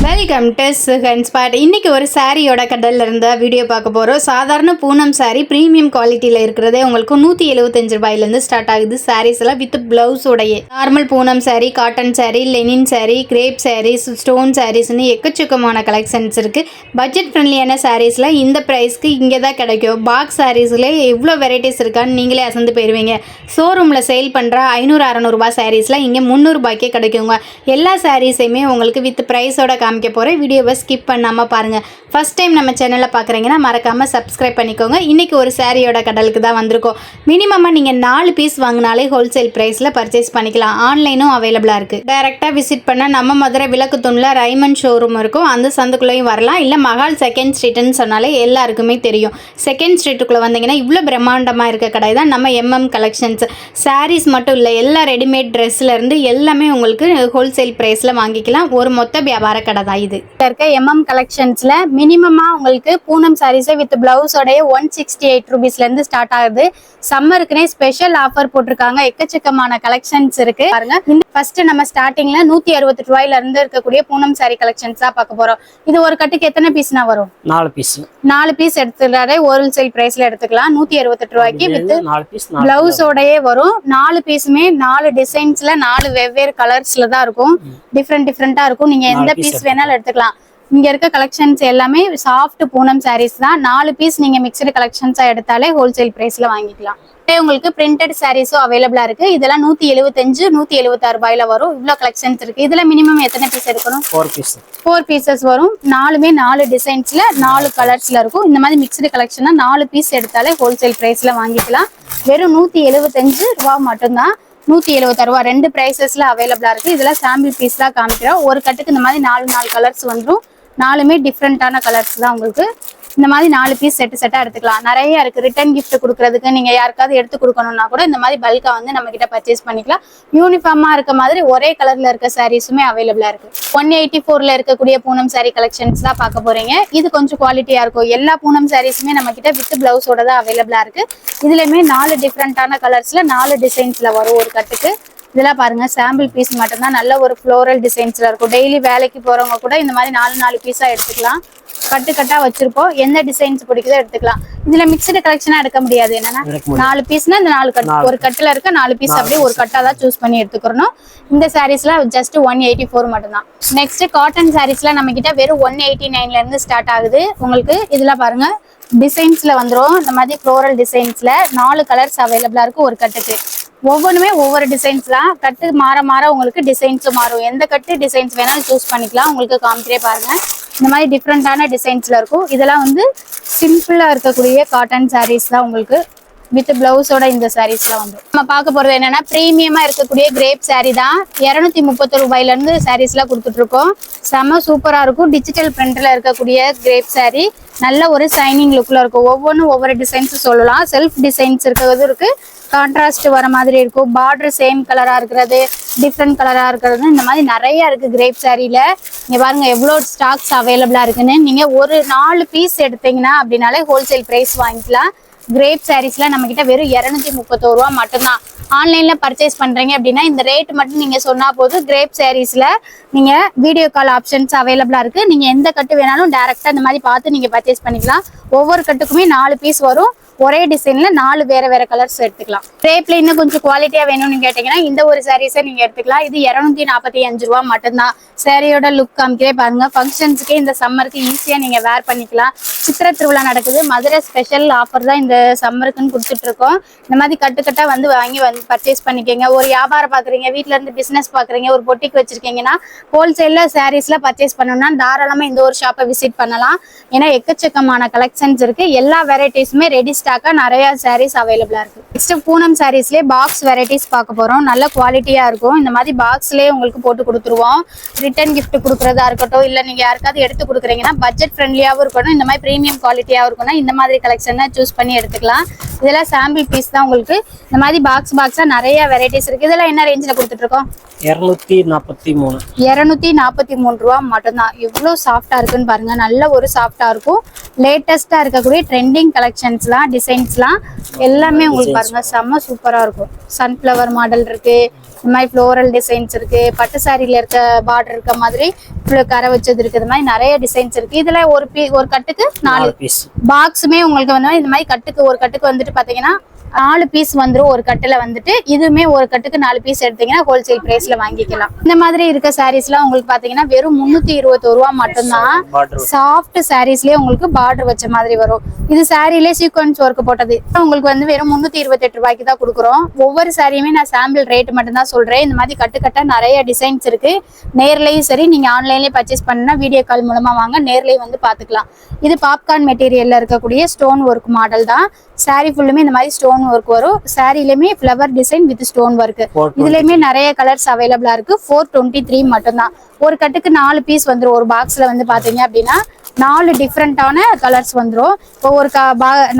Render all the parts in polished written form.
Welcome to Sugan spot. இன்றைக்கி ஒரு சாரியோட கடலில் இருந்த வீடியோ பார்க்க போகிறோம். சாதாரண பூனம் சாரீ ப்ரீமியம் குவாலிட்டியில் இருக்கிறதே உங்களுக்கு 175 ரூபாயிலேருந்து ஸ்டார்ட் ஆகுது. சாரீஸ் எல்லாம் வித் ப்ளவுஸோடைய normal Poonam sari, cotton sari, linen sari, crepe saris, stone சாரீஸ்னு எக்கச்சக்கமான கலெக்ஷன்ஸ் இருக்குது. பட்ஜெட் ஃப்ரெண்ட்லியான சாரீஸில் இந்த ப்ரைஸ்க்கு இங்கே தான் கிடைக்கும். பாக்ஸ் சாரீஸில் எவ்வளோ வெரைட்டிஸ் இருக்கான்னு நீங்களே அசந்து போயிடுவீங்க. ஷோரூமில் சேல் பண்ணுற 500-600 ரூபாய் சாரீஸில் இங்கே 300 ரூபாய்க்கே கிடைக்குங்க. எல்லா சாரீஸையுமே உங்களுக்கு வித் ப்ரைஸோட காமிக்க போகிறேன். வீடியோவை ஸ்கிப் பண்ணாமல் பாருங்கள். ஃபஸ்ட் டைம் நம்ம சேனலில் பார்க்குறீங்கன்னா மறக்காமல் சப்ஸ்கிரைப் பண்ணிக்கோங்க. இன்றைக்கி ஒரு சாரியோட கடலுக்கு தான் வந்திருக்கோம். மினிமமாக நீங்கள் 4 பீஸ் வாங்கினாலே ஹோல்சேல் ப்ரைஸில் பர்ச்சேஸ் பண்ணிக்கலாம். ஆன்லைனும் அவைலபிளாக இருக்குது. டைரெக்டாக விசிட் பண்ணால் நம்ம மதுரை விளக்கு தூணில் ரைமண்ட் ஷோரூம் இருக்கும். அந்த சந்துக்குள்ளேயும் வரலாம். இல்லை மகால் செகண்ட் ஸ்ட்ரீட்னு சொன்னாலே எல்லாருக்குமே தெரியும். செகண்ட் ஸ்ட்ரீட்டுக்குள்ளே வந்தீங்கன்னா இவ்வளோ பிரம்மாண்டமாக இருக்க கடை தான் நம்ம MM கலெக்ஷன்ஸ். சாரீஸ் மட்டும் இல்லை, எல்லா ரெடிமேட் ட்ரெஸ்லேருந்து எல்லாமே உங்களுக்கு ஹோல்சேல் ப்ரைஸில் வாங்கிக்கலாம். ஒரு மொத்த வியாபார கடை தான் இது. இருக்க MM கலெக்ஷன்ஸ்ல மினிமமா உங்களுக்கு பூனம் சாரீஸ் வித் பிளவுஸோடைய 168 ரூபீஸ்லேருந்து ஸ்டார்ட் ஆகுது. சம்மருக்குனே ஸ்பெஷல் ஆஃபர் போட்டிருக்காங்க. எக்கச்சக்கமான கலெக்ஷன்ஸ் இருக்கு பாருங்க. ஃபர்ஸ்ட் நம்ம ஸ்டார்டிங்ல 168 ரூபாயில இருந்து இருக்கக்கூடிய பூனம் சாரி கலெக்ஷன்ஸ் தான் பார்க்க போறோம். இது ஒரு கட்டுக்கு எத்தனை பீஸ்னா வரும்? 4 பீஸ் எடுத்துட்டாலே ஹோல்சேல் பிரைஸ்ல எடுத்துக்கலாம். 168 ரூபாய்க்கு வித் பிளவுஸோடயே வரும். 4 பீஸுமே 4 டிசைன்ஸ்ல 4 வெவ்வேறு கலர்ஸ்ல தான் இருக்கும். டிஃப்ரெண்டா இருக்கும். நீங்க எந்த பீஸ் வேணாலும் எடுத்துக்கலாம். இங்க இருக்க கலெக்ஷன்ஸ் எல்லாமே சாஃப்ட் பூனம் சாரீஸ் தான். 4 பீஸ் நீங்க மிக்சடு கலெக்ஷன்ஸா எடுத்தாலே ஹோல்சேல் பிரைஸ்ல வாங்கிக்கலாம். உங்களுக்கு பிரிண்டட் சாரீஸும் அவைலபிளா இருக்கு. இதெல்லாம் 175 176 ரூபாயில வரும். இவ்வளவு கலெக்ஷன்ஸ் இருக்கு. இதுல மினிமம் எத்தனை பீஸ் எடுக்கணும்? 4 பீசஸ் வரும். 4மே 4 டிசைன்ஸ்ல 4 கலர்ஸ்ல இருக்கும். இந்த மாதிரி மிக்சடு கலெக்ஷனா 4 பீஸ் எடுத்தாலே ஹோல்சேல் பிரைஸ்ல வாங்கிக்கலாம். வெறும் 175 ரூபா மட்டும்தான். 176 ரூபா 2 பிரைசஸ்ல அவைலபிளா இருக்கு. இதெல்லாம் சாம்பிள் பீஸ் தான் காமிக்கிறோம். ஒரு கட்டுக்கு இந்த மாதிரி 4 கலர்ஸ் வந்துடும். 4மே டிஃப்ரெண்டான கலர்ஸ் தான். உங்களுக்கு இந்த மாதிரி 4 பீஸ் செட்டா எடுத்துக்கலாம். நிறைய இருக்கு. ரிட்டர்ன் கிஃப்ட் கொடுக்கறதுக்கு, நீங்க யாருக்காவது எடுத்து கொடுக்கணும்னா கூட இந்த மாதிரி பல்கா வந்து நம்ம கிட்ட பர்ச்சேஸ் பண்ணிக்கலாம். யூனிஃபார்மா இருக்க மாதிரி ஒரே கலர்ல இருக்க சாரீஸுமே அவைலபிளா இருக்கு. 184ல இருக்கக்கூடிய பூனம் சாரி கலெக்ஷன்ஸ் தான் பார்க்க போறீங்க. இது கொஞ்சம் குவாலிட்டியா இருக்கும். எல்லா பூனம் சாரீஸுமே நம்ம கிட்ட வித் பிளவுஸோட தான் அவைலபிளா இருக்கு. இதுலயுமே 4 டிஃப்ரெண்டான கலர்ஸ்ல 4 டிசைன்ஸ்ல வரும் ஒரு கட்டுக்கு. இதெல்லாம் பாருங்க, சாம்பிள் பீஸ் மட்டும்தான். நல்ல ஒரு ஃப்ளோரல் டிசைன்ஸ்ல இருக்கும். டெய்லி வேலைக்கு போறவங்க கூட இந்த மாதிரி 4 பீஸா எடுத்துக்கலாம். கட்டா வச்சிருப்போம். எந்த டிசைன்ஸ் பிடிக்குதோ எடுத்துக்கலாம். இதுல மிக்சடு கலெக்ஷனா எடுக்க முடியாது. என்னன்னா 4 பீஸ்னா இந்த 4 கட்டு, ஒரு கட்டுல இருக்க 4 பீஸ் அப்படியே ஒரு கட்டா தான் சூஸ் பண்ணி எடுத்துக்கணும். இந்த சாரீஸ்ல ஜஸ்ட் 184 மட்டும்தான். நெக்ஸ்ட் காட்டன் சாரீஸ்ல நம்ம கிட்ட வெறும் 189ல இருந்து ஸ்டார்ட் ஆகுது. உங்களுக்கு இதுல பாருங்க டிசைன்ஸ்ல வந்துடும். இந்த மாதிரி ஃப்ளோரல் டிசைன்ஸ்ல 4 கலர்ஸ் அவைலபிளா இருக்கு ஒரு கட்டுக்கு. ஒவ்வொன்றுமே ஒவ்வொரு டிசைன்ஸ் தான். கட்டு மாற உங்களுக்கு டிசைன்ஸும் மாறும். எந்த கட்டு டிசைன்ஸ் வேணாலும் சூஸ் பண்ணிக்கலாம். உங்களுக்கு காமிக்கிறே பாருங்க. இந்த மாதிரி டிஃப்ரெண்டான டிசைன்ஸ்ல இருக்கும். இதெல்லாம் வந்து சிம்பிளா இருக்கக்கூடிய காட்டன் சாரீஸ் தான். உங்களுக்கு வித் பிளவுஸோட இந்த சாரீஸ்ல வந்து நம்ம பார்க்க போறது என்னன்னா பிரீமியமா இருக்கக்கூடிய கிரேப் சாரீ தான். 230 ரூபாயில இருந்து சாரீஸ்லாம் கொடுத்துட்டு இருக்கோம். செம சூப்பரா இருக்கும். டிஜிட்டல் பிரிண்ட்ல இருக்கக்கூடிய கிரேப் சாரீ நல்ல ஒரு ஷைனிங் லுக்ல இருக்கும். ஒவ்வொன்றும் ஒவ்வொரு டிசைன்ஸ் சொல்லலாம். செல்ஃப் டிசைன்ஸ் இருக்கிறது இருக்கு, கான்ட்ராஸ்ட் வர மாதிரி இருக்கும். பார்டர் சேம் கலரா இருக்கிறது, டிஃப்ரெண்ட் கலரா இருக்கிறது, இந்த மாதிரி நிறைய இருக்கு கிரேப் சாரீல. இங்க பாருங்க எவ்வளவு ஸ்டாக்ஸ் அவைலபிளா இருக்குன்னு. நீங்க ஒரு 4 பீஸ் எடுத்தீங்கன்னா அப்படின்னாலே ஹோல்சேல் பிரைஸ் வாங்கிக்கலாம். கிரேப் சாரீஸ்ல நம்ம கிட்ட வெறும் 231 ரூபா மட்டும்தான். ஆன்லைன்ல பர்ச்சேஸ் பண்றீங்க அப்படின்னா இந்த ரேட் மட்டும் நீங்க சொன்னா போதும். கிரேப் சாரீஸ்ல நீங்க வீடியோ கால் ஆப்ஷன்ஸ் அவைலபிளா இருக்கு. நீங்க எந்த கட்டு வேணாலும் டைரக்டா இந்த மாதிரி பார்த்து நீங்க பர்ச்சேஸ் பண்ணிக்கலாம். ஒவ்வொரு கட்டுக்குமே 4 பீஸ் வரும். ஒரே டிசைன்ல 4 வேற கலர்ஸ் எடுத்துக்கலாம். கிரேப்ல இன்னும் கொஞ்சம் குவாலிட்டியா வேணும்னு கேட்டீங்கன்னா இந்த ஒரு சாரீஸை நீங்க எடுத்துக்கலாம். இது 245 ரூபா மட்டும்தான். சாரியோட லுக் காமிக்கிறே பாருங்க. ஃபங்க்ஷன்ஸுக்கே இந்த சம்மருக்கு ஈஸியா நீங்க வேர் பண்ணிக்கலாம். சித்திரை திருவிழா நடக்குது. மதுரை ஸ்பெஷல் ஆஃபர் தான் இந்த சம்மருக்குன்னு கொடுத்துட்டு இருக்கோம். இந்த மாதிரி கட்டா வந்து வாங்கி பர்ச்சேஸ் பண்ணிக்கோங்க. ஒரு வியாபாரம் பாக்குறீங்க, வீட்டுல இருந்து பிசினஸ் பாக்குறீங்க, ஒரு பொட்டிக்கு வச்சிருக்கீங்கன்னா ஹோல்சேல்ல சாரீஸ்ல பர்ச்சேஸ் பண்ணணும்னா தாராளமா இந்த ஒரு ஷாப்பை விசிட் பண்ணலாம். ஏன்னா எக்கச்சக்கமான கலெக்ஷன்ஸ் இருக்கு. எல்லா வெரைட்டிஸுமே ரெடி ஸ்டாக்கா நிறைய சாரீஸ் அவைலபிளா இருக்கு. நெக்ஸ்ட் பூனம் சாரீஸ்லயே பாக்ஸ் வெரைட்டிஸ் பார்க்க போறோம். நல்ல குவாலிட்டியா இருக்கும். இந்த மாதிரி பாக்ஸ்லயே உங்களுக்கு போட்டு கொடுத்துருவோம். ரிட்டர்ன் கிஃப்ட் கொடுக்கறதா இருக்கட்டும், இல்ல நீங்க யாருக்காவது எடுத்து கொடுக்குறீங்கன்னா பட்ஜெட் ஃப்ரெண்ட்லியாவும் இருக்கணும், இந்த மாதிரி பிரீமியம் குவாலிட்டியாவும் இருக்கணும், இந்த மாதிரி கலெக்ஷன் சூஸ் பண்ணி எடுத்துக்கலாம். இதெல்லாம் சாம்பிள் பீஸ் தான். உங்களுக்கு இந்த மாதிரி பாக்ஸா நிறைய வெரைட்டிஸ் இருக்கு. இதெல்லாம் என்ன ரேஞ்சில கொடுத்துட்டு இருக்கோம்? 243 ரூபா மட்டும்தான். எவ்வளவு சாஃப்டா இருக்குன்னு பாருங்க. நல்ல ஒரு சாஃப்டா இருக்கும். லேட்டஸ்டா இருக்கக்கூடிய ட்ரெண்டிங் கலெக்ஷன்ஸ்லாம், டிசைன்ஸ்லாம் எல்லாமே உங்களுக்கு பாருங்க செம்ம சூப்பரா இருக்கும். சன்ஃப்ளவர் மாடல் இருக்கு, இந்த மாதிரி ஃப்ளோரல் டிசைன்ஸ் இருக்கு, பட்டு சாரியில இருக்க பார்டர் இருக்க மாதிரி கரை வச்சது இருக்கு. இது மாதிரி நிறைய டிசைன்ஸ் இருக்கு. இதுல ஒரு கட்டுக்கு 4 பீஸ் பாக்ஸுமே உங்களுக்கு வந்து இந்த மாதிரி கட்டுக்கு ஒரு கட்டுக்கு வந்துட்டு பாத்தீங்கன்னா 4 பீஸ் வந்துரும் ஒரு கட்டுல வந்துட்டு. இதுவுமே ஒரு கட்டுக்கு 4 பீஸ் எடுத்தீங்கன்னா ஹோல்சேல் பிரைஸ்ல வாங்கிக்கலாம். இந்த மாதிரி இருக்க சாரீஸ் எல்லாம் உங்களுக்கு பாத்தீங்கன்னா வெறும் 321 ரூபா மட்டும்தான். சாஃப்ட் சாரீஸ்லயே உங்களுக்கு பார்டர் வச்ச மாதிரி வரும். இது சாரிலே சீக்வன்ஸ் ஒர்க் போட்டது உங்களுக்கு வந்து வெறும் 328 ரூபாய்க்கு தான் கொடுக்குறோம். ஒவ்வொரு சாரியுமே நான் சாம்பிள் ரேட் மட்டும் தான் சொல்றேன். இந்த மாதிரி கட்டா நிறைய டிசைன்ஸ் இருக்கு. நேர்லயும் சரி, நீங்க ஆன்லைன்லயே பர்ச்சேஸ் பண்ணா வீடியோ கால் மூலமா வாங்க, நேர்லயும் வந்து பாத்துக்கலாம். இது பாப்கார்ன் மெட்டீரியல்ல இருக்கக்கூடிய ஸ்டோன் ஒர்க் மாடல் தான். சாரி ஃபுல்லுமே இந்த மாதிரி ஸ்டோன் ஒர்க் வரும். சாரிலயுமே flower design with stone work. இதுலயுமே நிறைய கலர்ஸ் அவைலபிளா இருக்கு. 423 மட்டும்தான். ஒரு கட்டுக்கு 4 பீஸ் வந்துரும். ஒரு பாக்ஸ்ல வந்து பாத்தீங்க அப்படின்னா 4 டிஃப்ரெண்டான கலர்ஸ் வந்துரும். இப்போ ஒரு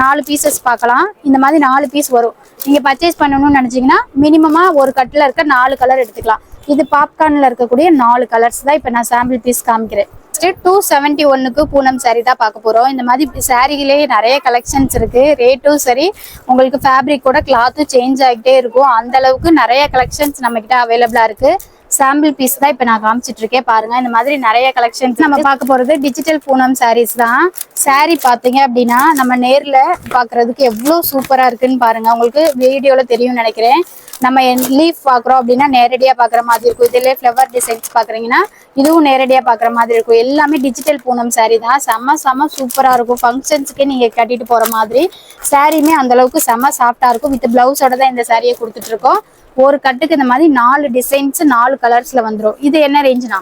4 பீசஸ் பார்க்கலாம். இந்த மாதிரி 4 பீஸ் வரும். நீங்க பர்ச்சேஸ் பண்ணணும்னு நினைச்சீங்கன்னா மினிமமா ஒரு கட்டுல இருக்க 4 கலர் எடுத்துக்கலாம். இது பாப்கார்ன்ல இருக்கக்கூடிய 4 கலர்ஸ் தான் இப்ப நான் சாம்பிள் பீஸ் காமிக்கிறேன். 271க்கு பூனம் சாரி தான் பார்க்க போறோம். இந்த மாதிரி சாரிகளே நிறைய கலெக்ஷன்ஸ் இருக்கு. ரேட்டும் சரி, உங்களுக்கு ஃபேப்ரிக் கூட கிளாத்தும் சேஞ்ச் ஆகிட்டே இருக்கும். அந்த அளவுக்கு நிறைய கலெக்ஷன்ஸ் நம்ம கிட்ட அவைலபிளா இருக்கு. சாம்பிள் பீஸ் தான் இப்ப நான் காமிச்சிட்டு இருக்கேன் பாருங்க. இந்த மாதிரி நிறைய கலெக்ஷன்ஸ் நம்ம பார்க்க போறது டிஜிட்டல் பூனம் சாரீஸ் தான். சாரி பாத்தீங்க அப்படின்னா நம்ம நேர்ல பாக்குறதுக்கு எவ்வளவு சூப்பரா இருக்குன்னு பாருங்க. உங்களுக்கு வீடியோல தெரியும் நினைக்கிறேன். நம்ம லீஃப் பாக்குறோம் அப்படின்னா நேரடியா பாக்குற மாதிரி இருக்கும். இதுல ஃபிளவர் டிசைன்ஸ் பாக்குறீங்கன்னா இதுவும் நேரடியா பாக்குற மாதிரி இருக்கும். எல்லாமே டிஜிட்டல் பூனம் சாரி தான். செம்ம சூப்பரா இருக்கும். ஃபங்க்ஷன்ஸ்க்கே நீங்க கட்டிட்டு போற மாதிரி. சாரியுமே அந்த அளவுக்கு செம்ம சாஃப்டா இருக்கும். வித் பிளவுஸோட தான் இந்த சாரியை கொடுத்துட்டு இருக்கோம். ஒரு கட்டுக்கு இந்த மாதிரி 4 டிசைன்ஸ் 4 கலர்ஸ்ல வந்துரும். இது என்ன ரேஞ்ச்னா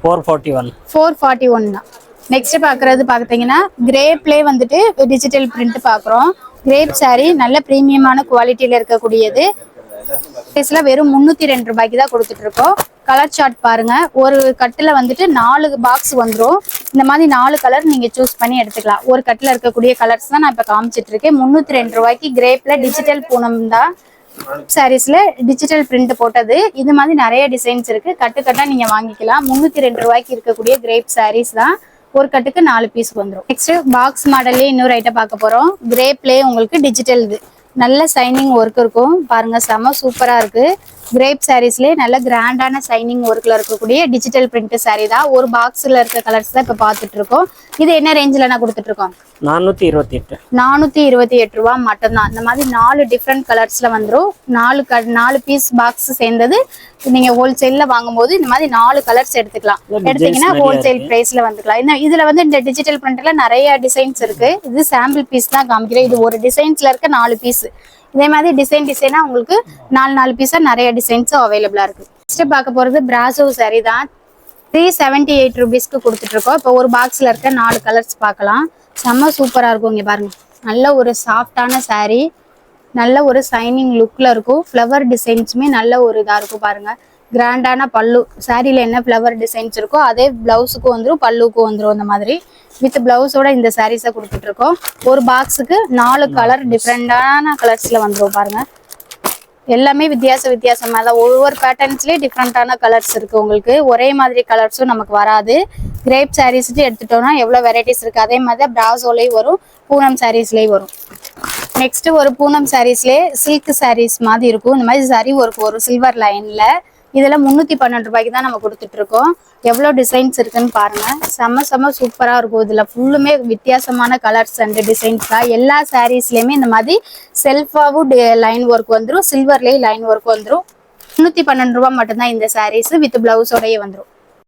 441 தான். நெக்ஸ்ட் பாக்குறது பாத்தீங்கன்னா கிரேப்லயே வந்துட்டு டிஜிட்டல் பிரிண்ட் பாக்குறோம். கிரேப் சாரி நல்ல பிரீமியமான குவாலிட்டியில இருக்கக்கூடியது. வெறும் 302 ரூபாய்க்கு தான் கொடுத்துட்டு இருக்கோம். கலர் சார்ட் பாருங்க. ஒரு கட்டுல வந்துட்டு 4 பாக்ஸ் வந்துரும். இந்த மாதிரி 4 கலர் நீங்க சூஸ் பண்ணி எடுத்துக்கலாம். ஒரு கட்டுல இருக்கக்கூடிய கலர்ஸ் தான் நான் இப்ப காமிச்சிட்டு இருக்கேன். 302 ரூபாய்க்கு கிரேப்ல டிஜிட்டல் பூனம் தான். சாரீஸ்ல டிஜிட்டல் பிரிண்ட் போட்டது. இது மாதிரி நிறைய டிசைன்ஸ் இருக்கு. கட்டா நீங்க வாங்கிக்கலாம். 302 ரூபாய்க்கு இருக்கக்கூடிய கிரேப் சாரீஸ் தான். ஒரு கட்டுக்கு 4 பீஸ் வந்துடும். நெக்ஸ்ட் பாக்ஸ் மாடல்லே இன்னொரு ஐட்டம் பார்க்க போறோம். கிரேப்லயே உங்களுக்கு டிஜிட்டல் இது நல்ல சைனிங் ஒர்க் இருக்கும் பாருங்க. செம சூப்பரா இருக்கு. கிரேப் சாரீஸ்லயே நல்ல கிராண்டான சைனிங் ஒர்க்ல இருக்கக்கூடிய டிஜிட்டல் பிரிண்ட் சாரி தான். ஒரு பாக்ஸ்ல இருக்க கலர்ஸ் தான் இப்ப பாத்துட்டு இருக்கோம். இது என்ன ரேஞ்சில நான் கொடுத்துட்டு இருக்கோம் 428 ரூபா மட்டும்தான். இந்த மாதிரி 4 டிஃப்ரெண்ட் கலர்ஸ்ல வந்துடும். 4 பீஸ் பாக்ஸ் சேர்ந்தது. நீங்க ஹோல்சேல்ல வாங்கும்போது இந்த மாதிரி 4 கலர்ஸ் எடுத்துக்கலாம். எடுத்தீங்கன்னா ஹோல்சேல் பிரைஸ்ல வந்துக்கலாம். இதுல வந்து இந்த டிஜிட்டல் பிரிண்ட்ல நிறைய டிசைன்ஸ் இருக்கு. இது சாம்பிள் பீஸ் தான் காமிக்கிறேன். இது ஒரு டிசைன்ஸ்ல இருக்க 4 பீஸ். இதே மாதிரி டிசைனா உங்களுக்கு 4 பீஸா நிறைய டிசைன்ஸும் அவைலபிளா இருக்கு. நெக்ஸ்ட் பார்க்க போறது பிராசோ சாரி தான். 378 ருபீஸ்க்கு கொடுத்துட்டு இருக்கோம். இப்போ ஒரு பாக்ஸ்ல இருக்க 4 கலர்ஸ் பார்க்கலாம். செம்ம சூப்பரா இருக்கும். இங்க பாருங்க, நல்ல ஒரு சாஃப்டான சாரி, நல்ல ஒரு சைனிங் லுக்ல இருக்கும். ஃப்ளவர் டிசைன்ஸுமே நல்ல ஒரு இதா இருக்கும் பாருங்க. கிராண்டான பல்லு. சாரியில என்ன ஃப்ளவர் டிசைன்ஸ் இருக்கோ அதே பிளவுஸுக்கும் வந்துடும், பல்லுக்கும் வந்துடும். அந்த மாதிரி வித் பிளவுஸோட இந்த சாரீஸை கொடுத்துட்டு இருக்கோம். ஒரு பாக்ஸுக்கு 4 கலர் டிஃப்ரெண்டான கலர்ஸ்ல வந்துடும் பாருங்க. எல்லாமே வித்தியாசமா தான். ஒவ்வொரு பேட்டர்ன்ஸ்லயே டிஃப்ரெண்டான கலர்ஸ் இருக்கு. உங்களுக்கு ஒரே மாதிரி கலர்ஸும் நமக்கு வராது. கிரேப் சாரீஸ்ட்டு எடுத்துட்டோம்னா எவ்வளவு வெரைட்டிஸ் இருக்கு. அதே மாதிரி பிராசோலயும் வரும், பூனம் சாரீஸ்லயும் வரும். நெக்ஸ்ட் ஒரு பூனம் சாரீஸ்லயே சில்க் சாரீஸ் மாதிரி இருக்கும். இந்த மாதிரி சரி ஒர்க் வரும் சில்வர் லைன்ல. இதுல 312 ரூபாய்க்கு தான் நம்ம கொடுத்துட்டு இருக்கோம். எவ்வளவு டிசைன்ஸ் இருக்குன்னு பாருங்க. செம்ம சூப்பரா இருக்கும். இதுல ஃபுல்லுமே வித்தியாசமான கலர்ஸ் அண்ட் டிசைன்ஸ் தான். எல்லா சாரீஸ்லயுமே இந்த மாதிரி செல்ஃபாவும் லைன் ஒர்க் வந்துடும், சில்வர்லயே லைன் ஒர்க் வந்துடும். 312 ரூபாய் மட்டும்தான் இந்த சாரீஸ் வித் பிளவுஸோடய வந்துடும்.